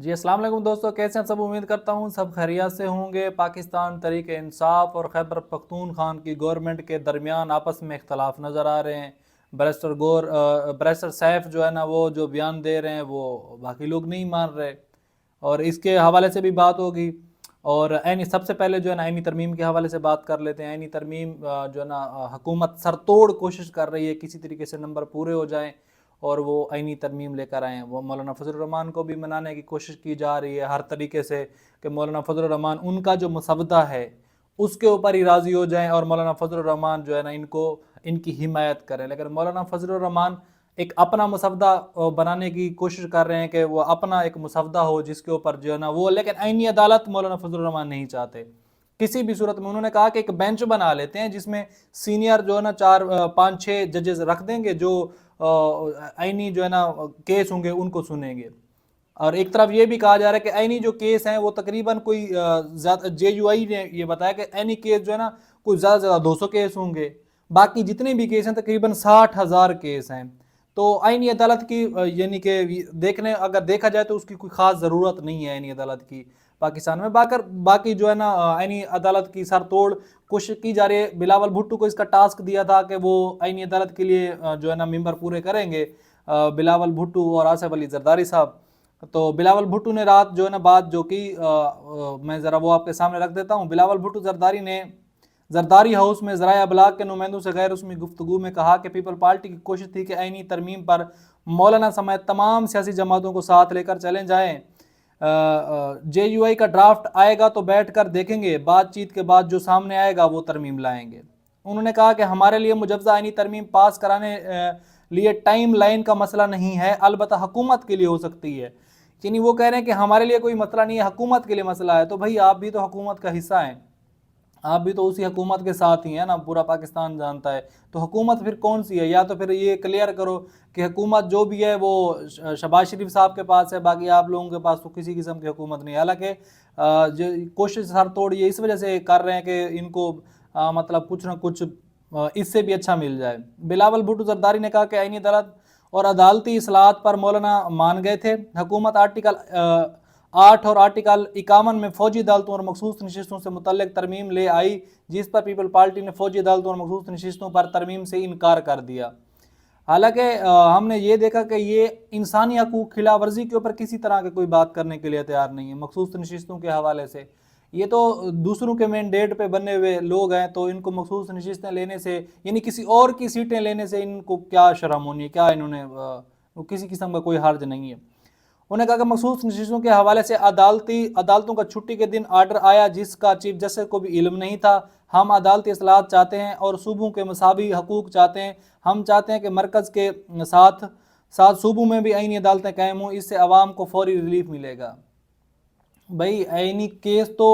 جی السلام علیکم دوستو، کیسے ہیں سب؟ امید کرتا ہوں سب خیریت سے ہوں گے۔ پاکستان تحریک انصاف اور خیبر پختونخوا کی گورنمنٹ کے درمیان آپس میں اختلاف نظر آ رہے ہیں۔ بیرسٹر سیف جو ہے نا، وہ جو بیان دے رہے ہیں وہ باقی لوگ نہیں مان رہے، اور اس کے حوالے سے بھی بات ہوگی۔ اور سب سے پہلے جو ہے نا آئینی ترمیم کے حوالے سے بات کر لیتے ہیں۔ آئینی ترمیم جو ہے نا حکومت سر توڑ کوشش کر رہی ہے کسی طریقے سے نمبر پورے ہو جائیں اور وہ آئینی ترمیم لے کر آئیں۔ وہ مولانا فضل الرحمان کو بھی منانے کی کوشش کی جا رہی ہے ہر طریقے سے کہ مولانا فضل الرحمان ان کا جو مسودہ ہے اس کے اوپر ہی راضی ہو جائیں اور مولانا فضل الرحمان جو ہے نا ان کی حمایت کریں۔ لیکن مولانا فضل الرحمان ایک اپنا مسودہ بنانے کی کوشش کر رہے ہیں کہ وہ اپنا ایک مسودہ ہو جس کے اوپر جو ہے نا وہ، لیکن آئینی عدالت مولانا فضل الرحمان نہیں چاہتے کسی بھی صورت میں۔ انہوں نے کہا کہ ایک بینچ بنا لیتے ہیں جس میں سینئر جو ہے نا 4-5-6 ججز رکھ دیں گے جو آئینی جو ہے نا کیس ہوں گے ان کو سنیں گے۔ اور ایک طرف یہ بھی کہا جا رہا ہے کہ آئینی جو کیس ہیں وہ تقریباً کوئی JUI نے یہ بتایا کہ آئینی کیس جو ہے نا کوئی زیادہ سے زیادہ 200 کیس ہوں گے، باقی جتنے بھی کیس ہیں تقریباً 60,000 کیس ہیں۔ تو آئینی عدالت کی یعنی کہ اگر دیکھا جائے تو اس کی کوئی خاص ضرورت نہیں ہے آئینی عدالت کی پاکستان میں۔ باقی جو ہے نا آئینی عدالت کی سر توڑ کوشش کی جا رہی ہے۔ بلاول بھٹو کو اس کا ٹاسک دیا تھا کہ وہ آئینی عدالت کے لیے جو ہے نا ممبر پورے کریں گے، بلاول بھٹو اور آصف علی زرداری صاحب۔ تو بلاول بھٹو نے رات جو ہے نا بات جو کی، میں ذرا وہ آپ کے سامنے رکھ دیتا ہوں۔ بلاول بھٹو زرداری نے زرداری ہاؤس میں ذرائع ابلاغ کے نمائندوں سے غیر رسمی گفتگو میں کہا کہ پیپل پارٹی کی کوشش تھی کہ آئینی ترمیم پر مولانا سمیت تمام سیاسی جماعتوں کو ساتھ لے کر چلیں جائیں۔ JUI کا ڈرافٹ آئے گا تو بیٹھ کر دیکھیں گے، بات چیت کے بعد جو سامنے آئے گا وہ ترمیم لائیں گے۔ انہوں نے کہا کہ ہمارے لیے مجوزہ آئینی ترمیم پاس کرانے لیے ٹائم لائن کا مسئلہ نہیں ہے، البتہ حکومت کے لیے ہو سکتی ہے۔ یعنی وہ کہہ رہے ہیں کہ ہمارے لیے کوئی مسئلہ نہیں ہے، حکومت کے لیے مسئلہ ہے۔ تو بھائی آپ بھی تو حکومت کا حصہ ہیں، آپ بھی تو اسی حکومت کے ساتھ ہی ہیں نا، پورا پاکستان جانتا ہے۔ تو حکومت پھر کون سی ہے؟ یا تو پھر یہ کلیئر کرو کہ حکومت جو بھی ہے وہ شہباز شریف صاحب کے پاس ہے، باقی آپ لوگوں کے پاس تو کسی قسم کی حکومت نہیں ہے۔ حالانکہ جو کوشش سر توڑ یہ اس وجہ سے کر رہے ہیں کہ ان کو مطلب کچھ نہ کچھ اس سے بھی اچھا مل جائے۔ بلاول بھٹو زرداری نے کہا کہ آئینی عدالت اور عدالتی اصلاحات پر مولانا مان گئے تھے۔ حکومت آرٹیکل 8 اور آرٹیکل 51 میں فوجی عدالتوں اور مخصوص نشستوں سے متعلق ترمیم لے آئی، جس پر پیپل پارٹی نے فوجی عدالتوں اور مخصوص نشستوں پر ترمیم سے انکار کر دیا۔ حالانکہ ہم نے یہ دیکھا کہ یہ انسانی حقوق خلاف ورزی کے اوپر کسی طرح کے کوئی بات کرنے کے لیے تیار نہیں ہے مخصوص نشستوں کے حوالے سے۔ یہ تو دوسروں کے مینڈیٹ پہ بنے ہوئے لوگ ہیں، تو ان کو مخصوص نشستیں لینے سے یعنی کسی اور کی سیٹیں لینے سے ان کو کیا شرم ہونی ہے؟ کیا انہوں نے کسی قسم کا کوئی حرج نہیں ہے۔ انہوں نے کہا کہ مخصوص نشستوں کے حوالے سے عدالتوں کا چھٹی کے دن آرڈر آیا جس کا چیف جسٹس کو بھی علم نہیں تھا۔ ہم عدالتی اصلاحات چاہتے ہیں اور صوبوں کے مساوی حقوق چاہتے ہیں۔ ہم چاہتے ہیں کہ مرکز کے ساتھ صوبوں میں بھی آئینی عدالتیں قائم ہوں، اس سے عوام کو فوری ریلیف ملے گا۔ بھائی آئینی کیس تو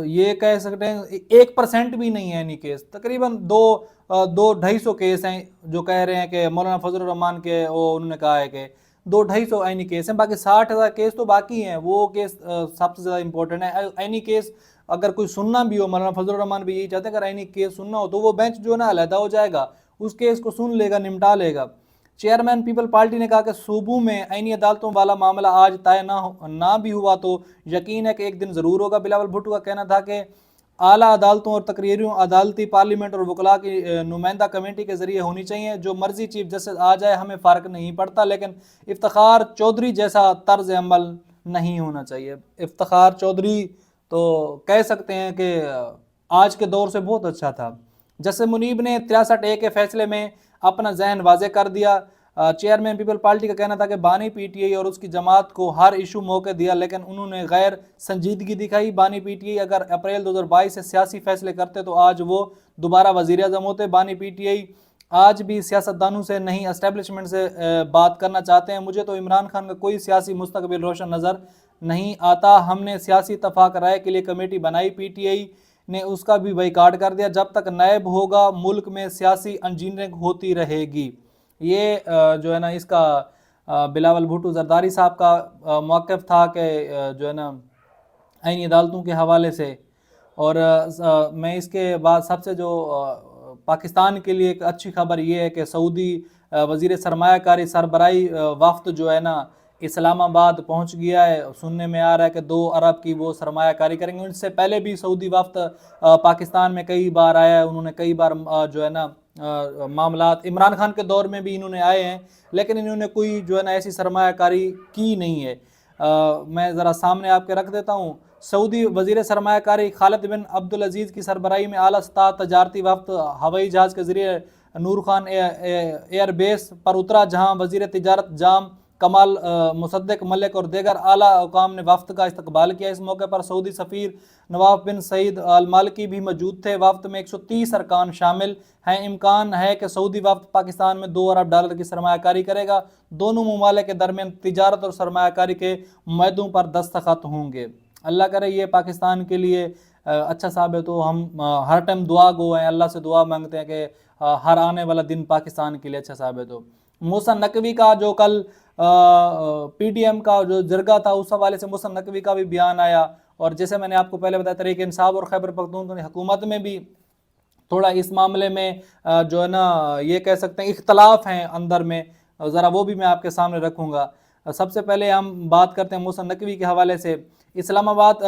یہ کہہ سکتے ہیں 1% بھی نہیں ہے آئینی کیس، تقریباً 200-250 کیس ہیں جو کہہ رہے ہیں کہ مولانا فضل الرحمان کے انہوں نے کہا ہے کہ 200-250 آئینی کیس ہیں، باقی 60,000 کیس تو باقی ہیں۔ وہ کیس سب سے زیادہ امپورٹنٹ ہے۔ آئینی کیس اگر کوئی سننا بھی ہو، مولانا فضل الرحمان بھی یہی چاہتے ہیں اگر آئینی کیس سننا ہو تو وہ بینچ جو ہے نا علیحدہ ہو جائے گا، اس کیس کو سن لے گا، نمٹا لے گا۔ چیئرمین پیپل پارٹی نے کہا کہ صوبوں میں آئینی عدالتوں والا معاملہ آج طے نہ بھی ہوا تو یقین ہے کہ ایک دن ضرور ہوگا۔ بلاول بھٹو کا کہنا تھا کہ اعلیٰ عدالتوں اور تقریریوں عدالتی پارلیمنٹ اور وکلاء کی نمائندہ کمیٹی کے ذریعے ہونی چاہیے، جو مرضی چیف جسٹس آ جائے ہمیں فرق نہیں پڑتا، لیکن افتخار چودھری جیسا طرز عمل نہیں ہونا چاہیے۔ افتخار چودھری تو کہہ سکتے ہیں کہ آج کے دور سے بہت اچھا تھا۔ جسٹس منیب نے 63A کے فیصلے میں اپنا ذہن واضح کر دیا۔ چیئرمین پیپل پارٹی کا کہنا تھا کہ بانی PTI اور اس کی جماعت کو ہر ایشو موقع دیا، لیکن انہوں نے غیر سنجیدگی دکھائی۔ بانی PTI اگر اپریل 2022 سے سیاسی فیصلے کرتے تو آج وہ دوبارہ وزیر اعظم ہوتے۔ بانی PTI آج بھی سیاستدانوں سے نہیں اسٹیبلشمنٹ سے بات کرنا چاہتے ہیں۔ مجھے تو عمران خان کا کوئی سیاسی مستقبل روشن نظر نہیں آتا۔ ہم نے سیاسی اتفاق رائے کے لیے کمیٹی بنائی، PTI نے اس کا بھی بائیکاٹ کر دیا۔ جب تک نائب ہوگا ملک میں سیاسی انجینئرنگ ہوتی رہے گی۔ یہ جو ہے نا اس کا بلاول بھٹو زرداری صاحب کا موقف تھا کہ جو ہے نا آئینی عدالتوں کے حوالے سے۔ اور میں اس کے بعد سب سے جو پاکستان کے لیے ایک اچھی خبر یہ ہے کہ سعودی وزیر سرمایہ کاری سربراہی وفد جو ہے نا اسلام آباد پہنچ گیا ہے. سننے میں آ رہا ہے کہ 2 ارب کی وہ سرمایہ کاری کریں گے. ان سے پہلے بھی سعودی وفد پاکستان میں کئی بار آیا ہے. انہوں نے کئی بار جو ہے نا معاملات عمران خان کے دور میں بھی انہوں نے آئے ہیں، لیکن انہوں نے کوئی جو ہے نا ایسی سرمایہ کاری کی نہیں ہے. میں ذرا سامنے آپ کے رکھ دیتا ہوں. سعودی وزیر سرمایہ کاری خالد بن عبدالعزیز کی سربراہی میں اعلیٰ سطح تجارتی وفد ہوائی جہاز کے ذریعے نور خان ایئر بیس پر اترا، جہاں وزیر تجارت جام کمال مصدق ملک اور دیگر اعلیٰ حکام نے وفد کا استقبال کیا. اس موقع پر سعودی سفیر نواف بن سعید المالکی بھی موجود تھے. وفد میں 130 ارکان شامل ہیں. امکان ہے کہ سعودی وفد پاکستان میں $2 ارب کی سرمایہ کاری کرے گا. دونوں ممالک کے درمیان تجارت اور سرمایہ کاری کے معاہدوں پر دستخط ہوں گے. اللہ کرے یہ پاکستان کے لیے اچھا ثابت ہو. ہم ہر ٹائم دعا گو ہیں، اللہ سے دعا مانگتے ہیں کہ ہر آنے والا دن پاکستان کے لیے اچھا ثابت ہو. محسن نقوی کا جو کل پی ڈی ایم کا جو جرگہ تھا، اس حوالے سے محسن نقوی کا بھی بیان آیا. اور جیسے میں نے آپ کو پہلے بتایا، تحریک انصاف اور خیبر پختونخوا کی حکومت میں بھی تھوڑا اس معاملے میں جو ہے نا یہ کہہ سکتے ہیں اختلاف ہیں اندر میں. ذرا وہ بھی میں آپ کے سامنے رکھوں گا. سب سے پہلے ہم بات کرتے ہیں محسن نقوی کے حوالے سے. اسلام آباد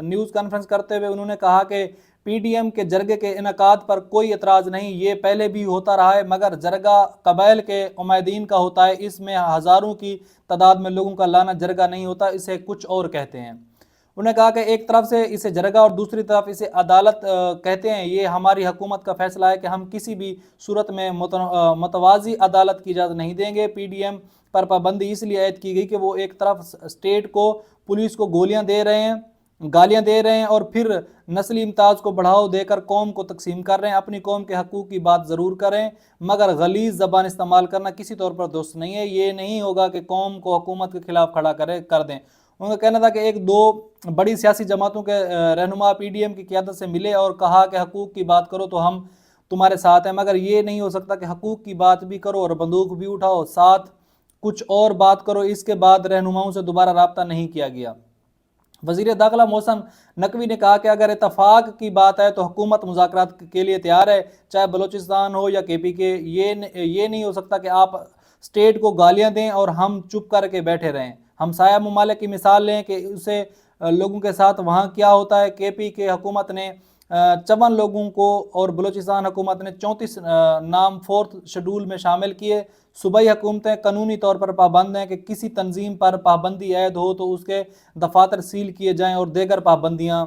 نیوز کانفرنس کرتے ہوئے انہوں نے کہا کہ پی ڈی ایم کے جرگے کے انعقاد پر کوئی اعتراض نہیں، یہ پہلے بھی ہوتا رہا ہے، مگر جرگہ قبائل کے عمائدین کا ہوتا ہے، اس میں ہزاروں کی تعداد میں لوگوں کا لانا جرگہ نہیں ہوتا، اسے کچھ اور کہتے ہیں. انہوں نے کہا کہ ایک طرف سے اسے جرگہ اور دوسری طرف اسے عدالت کہتے ہیں. یہ ہماری حکومت کا فیصلہ ہے کہ ہم کسی بھی صورت میں متوازی عدالت کی اجازت نہیں دیں گے. پی ڈی ایم پر پابندی اس لیے عائد کی گئی کہ وہ ایک طرف اسٹیٹ کو، پولیس کو گالیاں دے رہے ہیں اور پھر نسلی امتیاز کو بڑھاؤ دے کر قوم کو تقسیم کر رہے ہیں. اپنی قوم کے حقوق کی بات ضرور کریں، مگر غلیظ زبان استعمال کرنا کسی طور پر درست نہیں ہے. یہ نہیں ہوگا کہ قوم کو حکومت کے خلاف کھڑا کر دیں. ان کا کہنا تھا کہ 1-2 بڑی سیاسی جماعتوں کے رہنما پی ڈی ایم کی قیادت سے ملے اور کہا کہ حقوق کی بات کرو تو ہم تمہارے ساتھ ہیں، مگر یہ نہیں ہو سکتا کہ حقوق کی بات بھی کرو اور بندوق بھی اٹھاؤ، ساتھ کچھ اور بات کرو. اس کے بعد رہنماؤں سے دوبارہ رابطہ نہیں کیا گیا. وزیر داخلہ محسن نقوی نے کہا کہ اگر اتفاق کی بات ہے تو حکومت مذاکرات کے لیے تیار ہے، چاہے بلوچستان ہو یا کے پی کے. یہ نہیں ہو سکتا کہ آپ اسٹیٹ کو گالیاں دیں اور ہم چپ کر کے بیٹھے رہیں. ہمسایہ ممالک کی مثال لیں کہ اسے لوگوں کے ساتھ وہاں کیا ہوتا ہے. کے پی کے حکومت نے 54 لوگوں کو اور بلوچستان حکومت نے 34 نام 4th شیڈول میں شامل کیے. صوبائی حکومتیں قانونی طور پر پابند ہیں کہ کسی تنظیم پر پابندی عائد ہو تو اس کے دفاتر سیل کیے جائیں اور دیگر پابندیاں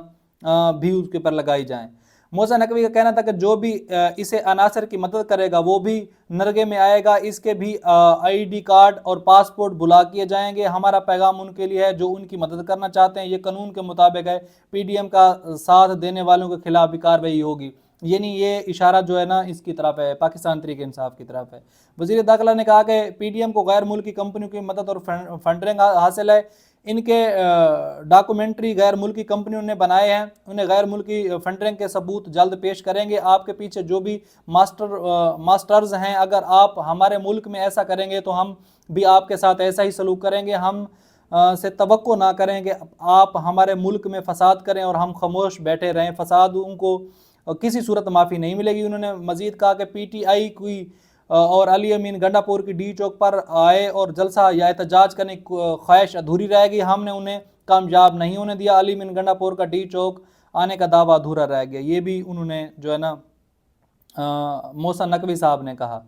بھی اس کے پر لگائی جائیں. محسن نقوی کا کہنا تھا کہ جو بھی اسے عناصر کی مدد کرے گا وہ بھی نرگے میں آئے گا، اس کے بھی آئی ڈی کارڈ اور پاسپورٹ بلا کیے جائیں گے. ہمارا پیغام ان کے لیے ہے جو ان کی مدد کرنا چاہتے ہیں، یہ قانون کے مطابق ہے. پی ڈی ایم کا ساتھ دینے والوں کے خلاف بھی کارروائی ہوگی. یعنی یہ اشارہ جو ہے نا اس کی طرف ہے، پاکستان تحریک انصاف کی طرف ہے. وزیر داخلہ نے کہا کہ پی ڈی ایم کو غیر ملکی کمپنیوں کی مدد اور فنڈنگ حاصل ہے. ان کے ڈاکومنٹری غیر ملکی کمپنیوں نے بنائے ہیں، انہیں غیر ملکی فنڈنگ کے ثبوت جلد پیش کریں گے. آپ کے پیچھے جو بھی ماسٹرز ہیں، اگر آپ ہمارے ملک میں ایسا کریں گے تو ہم بھی آپ کے ساتھ ایسا ہی سلوک کریں گے. ہم سے توقع نہ کریں کہ آپ ہمارے ملک میں فساد کریں اور ہم خاموش بیٹھے رہیں. فسادوں کو کسی صورت معافی نہیں ملے گی. انہوں نے مزید کہا کہ پی ٹی آئی کی اور علی امین گنڈا پور کی ڈی چوک پر آئے اور جلسہ یا احتجاج کرنے کی خواہش ادھوری رہ گئی. ہم نے انہیں کامیاب نہیں ہونے دیا. علی امین گنڈا پور کا ڈی چوک آنے کا دعویٰ ادھورا رہ گیا. یہ بھی انہوں نے جو ہے نا محسن نقوی صاحب نے کہا.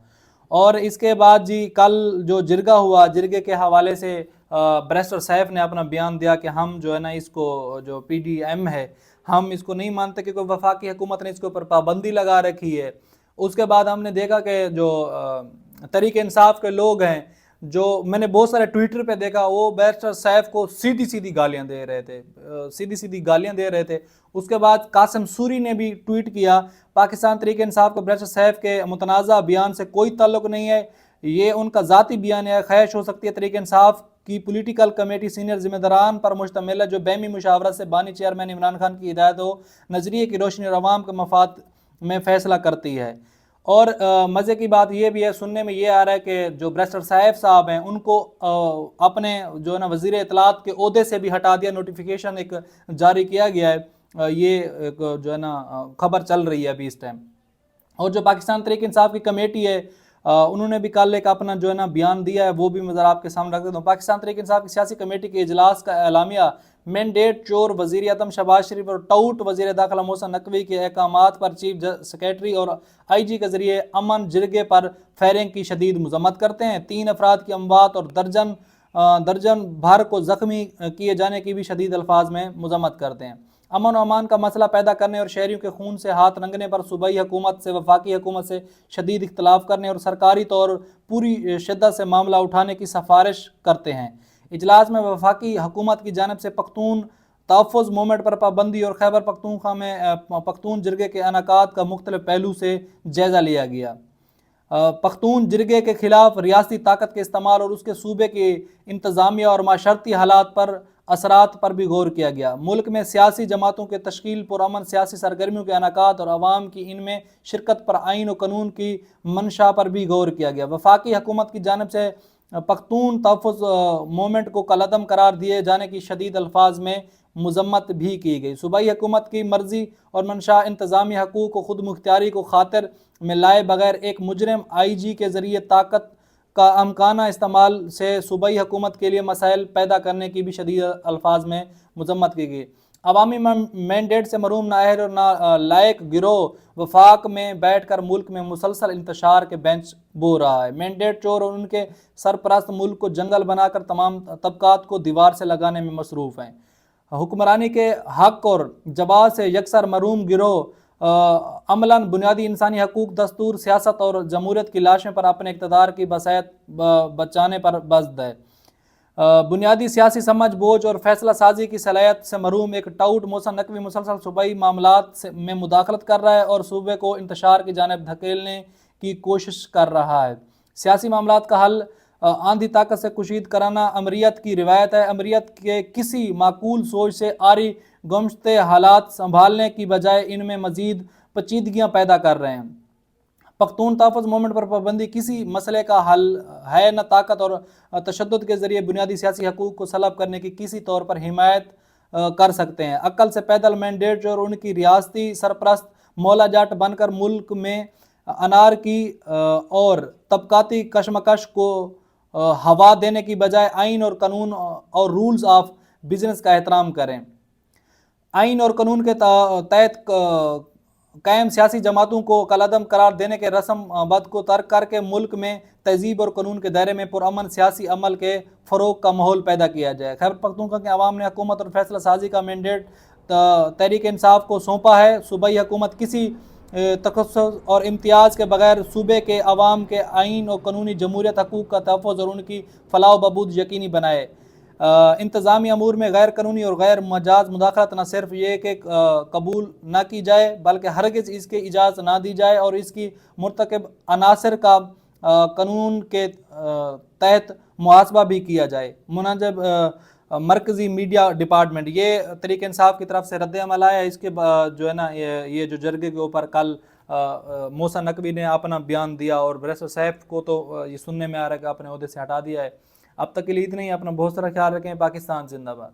اور اس کے بعد جی کل جو جرگہ ہوا، جرگے کے حوالے سے بیرسٹر سیف نے اپنا بیان دیا کہ ہم جو ہے نا اس کو جو پی ڈی ایم ہے ہم اس کو نہیں مانتے کہ کوئی وفاقی حکومت نے اس کے اوپر پابندی لگا رکھی ہے. اس کے بعد ہم نے دیکھا کہ جو تحریک انصاف کے لوگ ہیں، جو میں نے بہت سارے ٹویٹر پہ دیکھا، وہ بیرسٹر سیف کو سیدھی گالیاں دے رہے تھے. اس کے بعد قاسم سوری نے بھی ٹویٹ کیا، پاکستان تحریک انصاف کو بیرسٹر سیف کے متنازع بیان سے کوئی تعلق نہیں ہے، یہ ان کا ذاتی بیان ہے. خواہش ہو سکتی ہے تحریک انصاف کی پولیٹیکل کمیٹی سینئر ذمہ داران پر مشتمل ہے جو بیمی مشاورت سے بانی چیئرمین عمران خان کی ہدایت و نظریے کی روشنی اور عوام کے مفاد میں فیصلہ کرتی ہے. اور مزے کی بات یہ بھی ہے، سننے میں یہ آ رہا ہے کہ جو بیرسٹر سیف صاحب ہیں ان کو اپنے جو ہے نا وزیر اطلاعات کے عہدے سے بھی ہٹا دیا. نوٹیفیکیشن ایک جاری کیا گیا ہے، یہ جو ہے نا خبر چل رہی ہے ابھی اس ٹائم. اور جو پاکستان تحریک انصاف کی کمیٹی ہے انہوں نے بھی کل ایک اپنا جو ہے نا بیان دیا ہے، وہ بھی میں ذرا آپ کے سامنے رکھ دیتا ہوں۔ پاکستان تحریک انصاف کی سیاسی کمیٹی کے اجلاس کا اعلامیہ مینڈیٹ چور وزیر اعظم شہباز شریف اور ٹاؤٹ وزیر داخلہ محسن نقوی کے احکامات پر چیف سیکریٹری اور آئی جی کے ذریعے امن جرگے پر فائرنگ کی شدید مذمت کرتے ہیں۔ 3 افراد کی اموات اور درجن بھر کو زخمی کیے جانے کی بھی شدید الفاظ میں مذمت کرتے ہیں۔ امن و امان کا مسئلہ پیدا کرنے اور شہریوں کے خون سے ہاتھ رنگنے پر صوبائی حکومت سے وفاقی حکومت سے شدید اختلاف کرنے اور سرکاری طور پوری شدت سے معاملہ اٹھانے کی سفارش کرتے ہیں۔ اجلاس میں وفاقی حکومت کی جانب سے پختون تحفظ موومنٹ پر پابندی اور خیبر پختونخوا میں پختون جرگے کے انعقاد کا مختلف پہلو سے جائزہ لیا گیا۔ پختون جرگے کے خلاف ریاستی طاقت کے استعمال اور اس کے صوبے کی انتظامیہ اور معاشرتی حالات پر اثرات پر بھی غور کیا گیا۔ ملک میں سیاسی جماعتوں کے تشکیل، پرامن سیاسی سرگرمیوں کے انعقاد اور عوام کی ان میں شرکت پر آئین و قانون کی منشا پر بھی غور کیا گیا۔ وفاقی حکومت کی جانب سے پختون تحفظ موومنٹ کو کالعدم قرار دیے جانے کی شدید الفاظ میں مذمت بھی کی گئی۔ صوبائی حکومت کی مرضی اور منشا انتظامی حقوق و خود مختاری کو خاطر میں لائے بغیر ایک مجرم آئی جی کے ذریعے طاقت کا امکانہ استعمال سے صوبائی حکومت کے لیے مسائل پیدا کرنے کی بھی شدید الفاظ میں مذمت کی گئی۔ عوامی مینڈیٹ سے محروم نااہل اور نالائق گروہ وفاق میں بیٹھ کر ملک میں مسلسل انتشار کے بینچ بو رہا ہے۔ مینڈیٹ چور اور ان کے سرپرست ملک کو جنگل بنا کر تمام طبقات کو دیوار سے لگانے میں مصروف ہیں۔ حکمرانی کے حق اور جواز سے یکسر محروم گروہ عملاً بنیادی انسانی حقوق، دستور، سیاست اور جمہوریت کی لاشیں پر اپنے اقتدار کی بساط بچانے پر بزد ہے۔ بنیادی سیاسی سمجھ بوجھ اور فیصلہ سازی کی صلاحیت سے محروم ایک ٹاؤٹ محسن نقوی مسلسل صوبائی معاملات میں مداخلت کر رہا ہے اور صوبے کو انتشار کی جانب دھکیلنے کی کوشش کر رہا ہے۔ سیاسی معاملات کا حل آندھی طاقت سے کشید کرانا امریت کی روایت ہے۔ امریت کے کسی معقول سوچ سے آری گمشتے حالات سنبھالنے کی بجائے ان میں مزید پیچیدگیاں پیدا کر رہے ہیں۔ پختون تحفظ موومنٹ پر پابندی کسی مسئلے کا حل ہے نہ طاقت اور تشدد کے ذریعے بنیادی سیاسی حقوق کو سلب کرنے کی کسی طور پر حمایت کر سکتے ہیں۔ عقل سے پیدل مینڈیٹ اور ان کی ریاستی سرپرست مولا جاٹ بن کر ملک میں انارکی اور طبقاتی کشمکش کو ہوا دینے کی بجائے آئین اور قانون اور رولز آف بزنس کا احترام کریں۔ آئین اور قانون کے تحت قائم سیاسی جماعتوں کو کالعدم قرار دینے کے رسم بد کو ترک کر کے ملک میں تہذیب اور قانون کے دائرے میں پرامن سیاسی عمل کے فروغ کا ماحول پیدا کیا جائے۔ خیبر پختونخوا کے عوام نے حکومت اور فیصلہ سازی کا مینڈیٹ تحریک انصاف کو سونپا ہے۔ صوبائی حکومت کسی تخصص اور امتیاز کے بغیر صوبے کے عوام کے آئین اور قانونی جمہوریت حقوق کا تحفظ اور ان کی فلاح و بہبود یقینی بنائے۔ انتظامی امور میں غیر قانونی اور غیر مجاز مداخلت نہ صرف یہ کہ قبول نہ کی جائے بلکہ ہرگز اس کی اجازت نہ دی جائے اور اس کی مرتکب عناصر کا قانون کے تحت محاسبہ بھی کیا جائے۔ منجب مرکزی میڈیا ڈپارٹمنٹ یہ تحریک انصاف کی طرف سے رد عمل آیا ہے۔ اس کے جو ہے نا یہ جو جرگے کے اوپر کل محسن نقوی نے اپنا بیان دیا اور بریسٹر صاحب کو تو یہ سننے میں آ رہا ہے کہ اپنے عہدے سے ہٹا دیا ہے۔ اب تک کے لیے اتنا ہی۔ اپنا بہت سارا خیال رکھیں۔ پاکستان زندہ باد۔